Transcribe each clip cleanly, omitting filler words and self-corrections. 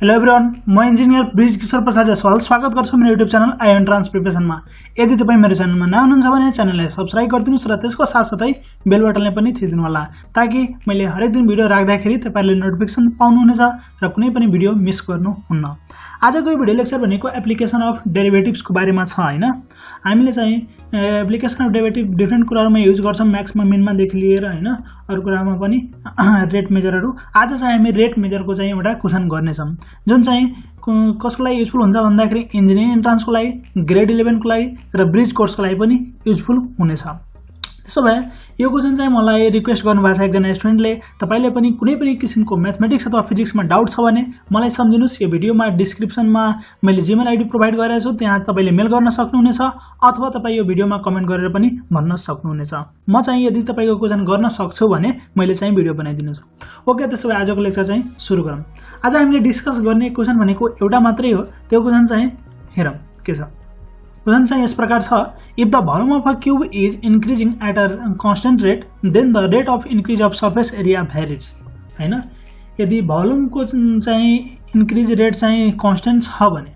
Hello everyone, म engineer Brijkishore Prasad Jaiswal स्वागत गर्छु मेरो युट्युब च्यानल IOE एन्ट्रान्स प्रिपरेसनमा। यदि तपाई मेरो च्यानलमा नयाँ हुनुहुन्छ भने च्यानललाई सब्स्क्राइब गरिदिनुस् र त्यसको साथसाथै बेल बटनलाई पनि थिचिदिनु होला ताकि मैले हरेक दिन भिडियो राख्दाखेरि तपाईहरुले नोटिफिकेसन पाउनुहुनेछ र कुनै पनि भिडियो मिस गर्नुहुन्न। आजको यो भिडियो लेक्चर भनेको एप्लिकेसन अफ डेरिभेटिभ्सको बारेमा छ हैन। हामीले चाहिँ एप्लिकेसन अफ डेरिभेटिभ डिफरेन्ट कुराहरुमा युज गर्छौं, म्याक्समा मिनमा देखि लिएर हैन अरु कुरामा पनि रेट मेजरहरु। आज चाहिँ हामी रेट मेजरको चाहिँ एउटा क्वेशन गर्ने छौं जुन चाहिँ कसको लागि युजफुल हुन्छ भन्दाखेरि इन्जिनियरिङ एन्ट्रान्सको लागि, ग्रेड 11 को लागि र ब्रिज कोर्सको लागि पनि युजफुल हुनेछ। त्यसो भए यो क्वेशन चाहिँ मलाई रिक्वेस्ट गर्नुभएको छ एकजना स्टुडेन्टले, तपाईले पनि कुनै पनि किसिमको म्याथमेटिक्स अथवा फिजिक्समा डाउट छ भने मलाई सम्झिनुस्। यो भिडियोमा डिस्क्रिप्सनमा मैले जीमेल आईडी प्रोभाइड गरेको छु, त्यहाँ तपाईले मेल गर्न सक्नुहुनेछ अथवा तपाई यो भिडियोमा कमेन्ट गरेर पनि भन्न सक्नुहुनेछ। म चाहिँ यदि तपाईको क्वेशन गर्न सक्छु भने मैले चाहिँ भिडियो बनाइदिनेछु। ओके, त्यसो भए आजको लेक्चर चाहिँ सुरु गरौँ। आज हामीले डिस्कस गर्ने क्वेशन भनेको एउटा मात्रै हो। त्यो क्वेशन चाहिँ हेरौँ के छ। क्वेशन चाहिँ यस प्रकार छ, if the volume of a cube is increasing at a constant rate then the rate of increase of surface area varies हैन। यदि भोल्युमको चाहिँ इन्क्रिज रेट चाहिँ कन्स्टेन्ट छ भने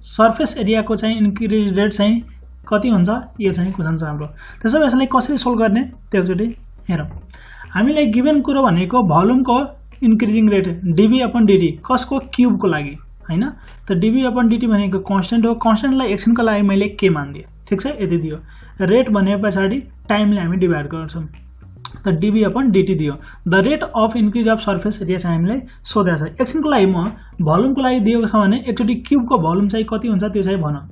सर्फेस एरियाको चाहिँ इन्क्रिज रेट चाहिँ कति हुन्छ, यो चाहिँ क्वेशन छ हाम्रो। त्यसो भए यसलाई कसरी सोल्भ गर्ने त्यो एकचोटि हेरौँ। हामीलाई गिभन कुरो भनेको भोल्युमको इन्क्रिजिङ रेट dv/dt कसको क्यूबको लागि हैन। त dv/dt भनेको कन्स्टेन्ट हो। कन्स्टेन्टलाई एक्सनको लागि मैले के मान्दिए, ठीक छ, यति दियो। रेट भने पछाडी टाइमले हामी डिभाइड गर्छौं, त dv/dt दियो। The rate of increase of surface area चाहिँ हामीले सोधेको छ। एक्सनको लागि म भोल्युमको लागि दिएको छ भने एकचोटि क्यूबको भोल्युम चाहिँ कति हुन्छ त्यो चाहिँ भनौं।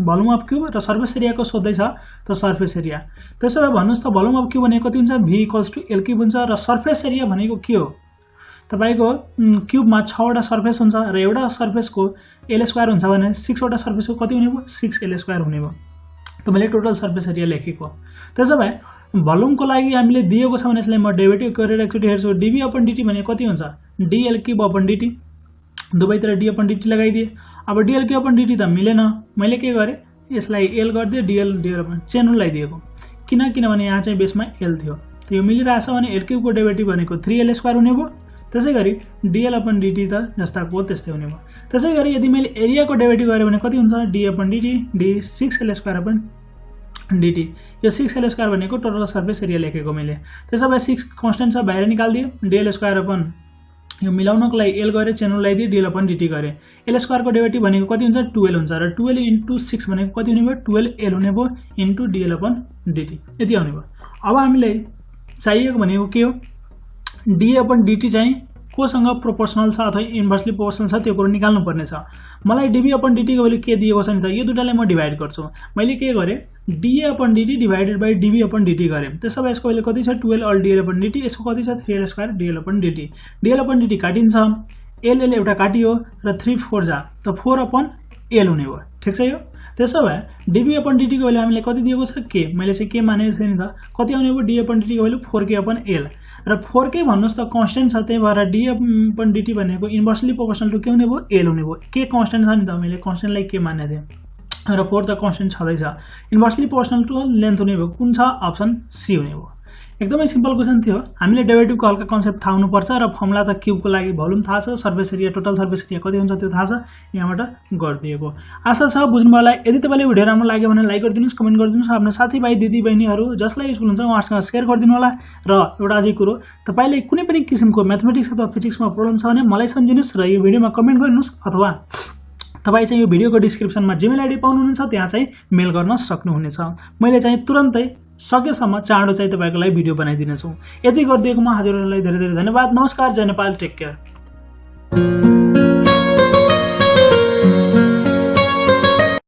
भोल्युम अफ क्यूब र सर्फेस एरियाको सोध्दै छ, त सर्फेस एरिया। त्यसो भए भन्नुस् त भोल्युम अफ क्यूब भनेको कति हुन्छ, v = l³ हुन्छ र सर्फेस एरिया भनेको के हो। तपाईको क्यूबमा 6 वटा सर्फेस हुन्छ र एउटा सर्फेसको l² हुन्छ भने 6 वटा सर्फेसको कति हुने भयो, 6l² हुने भयो। त मैले टोटल सर्फेस एरिया लेखेको। त्यसो भए भोल्युमको लागि हामीले दिएको छ भने यसलाई म डेरिभेटिभ गरेर एकचोटि हेर्छु। dv/dt भनेको कति हुन्छ, dl³ दुवैतिर d/dt लगाइदिए। अब dl³ त मिलेन, मैले के गरे यसलाई l गर्दिए, dl चेन रुललाई दिएको किनभने यहाँ चाहिँ बेसमा l थियो। त यो मिलिरहेछ भने l³ को डेरिभेटिभ भनेको 3l² हुने भयो। त्यसैगरी dl/dt त जस्ताको त्यस्तै हुने भयो। त्यसैगरी यदि मैले एरियाको डेरिभेटिभ गरे भने कति हुन्छ, d/dt d6l² यो 6l² भनेको टोटल सर्फेस एरिया लेखेको मैले। त्यसो भए 6 कन्स्टेन्ट छ, बाहिर निकाल्दिए। dl² यो मिलाउनको लागि l गरे, चेन रुल लगाइदिए, dl/dt गरे। l² को डेरिभेटिभ भनेको कति हुन्छ, 12 हुन्छ र 12 * 6 भनेको कति हुने भयो, 12l हुने भयो इन्टु dl/dt यति आउने भयो। अब हामीलाई चाहिएको भनेको के हो, d/dt चाहिँ कोसँग प्रोपोर्सनल छ अथवा इन्भर्सली प्रोपोर्सनल छ त्यो कुरो निकाल्नु पर्ने छ। मलाई dv/dt को भ्यालु के दिएको छ नि त, यो दुटालाई म डिभाइड गर्छु। मैले के गरे d/dt डिभाइडेड बाइ dv/dt गरे। त्यसो भए यसको भ्यालु कति छ, 12 all dl/dt, यसको कति छ, 3l² dl/dt। dl/dt काटिन्छ, l एउटा काटियो र 3 4 जा त 4/l हुने भयो, ठीक छ यो। त्यसो भए dv/dt को भ्यालु हामीले कति दिएको छ, के मैले चाहिँ के मानेको थिएँ नि त, कति आउने भयो dv/dt को भ्यालु 4k/l र 4k भन्नुस् त कन्स्टेन्ट छ, त्यही भएर dv/dt भनेको इन्भर्सली प्रोपोर्सनल टु के हुने भयो, l हुने भयो। के कन्स्टेन्ट छ नि त, मैले कन्स्टेन्टलाई के मानेको थिएँ र 4 त कन्स्टेन्ट छँदैछ, इन्भर्सली प्रोपोर्सनल टु लेन्थ हुने भयो। कुन छ, अप्सन सी हुने भयो। एकदमै सिम्पल क्वेशन थियो। हामीले डेरिभेटिभको हल्का कन्सेप्ट थाहा हुनुपर्छ र फर्मुला त क्यूबको लागि भोल्युम थाहा छ, surface area total surface area कति हुन्छ त्यो थाहा छ, यहाँबाट गरिदिएको। आशा छ बुझ्नु होला। यदि तपाईलाई भिडियो राम्रो लाग्यो भने लाइक गरिदिनुस्, कमेन्ट गरिदिनुस्, आफ्नो साथीभाइ दिदीबहिनीहरू जसलाई युजफुल हुन्छ उहाँसँग शेयर गरिदिनु होला। र एउटा अझै कुरो, तपाईले कुनै पनि किसिमको म्याथमेटिक्स अथवा फिजिक्समा प्रब्लम छ भने मलाई सम्झिनुस् र यो भिडियोमा कमेन्ट गर्नुस् अथवा तपाई चाहिँ यो भिडियोको डिस्क्रिप्सनमा जीमेल आईडी पाउनुहुन्छ, त्यहाँ चाहिँ मेल गर्न सक्नुहुनेछ। मैले चाहिँ तुरन्तै सकेसम्म चाँडो चाहिँ तपाईको लागि भिडियो बनाइदिनेछु। यति गरिदिएकोमा हजुरहरूलाई धेरै धेरै धन्यवाद। नमस्कार, जय नेपाल, टेक केयर।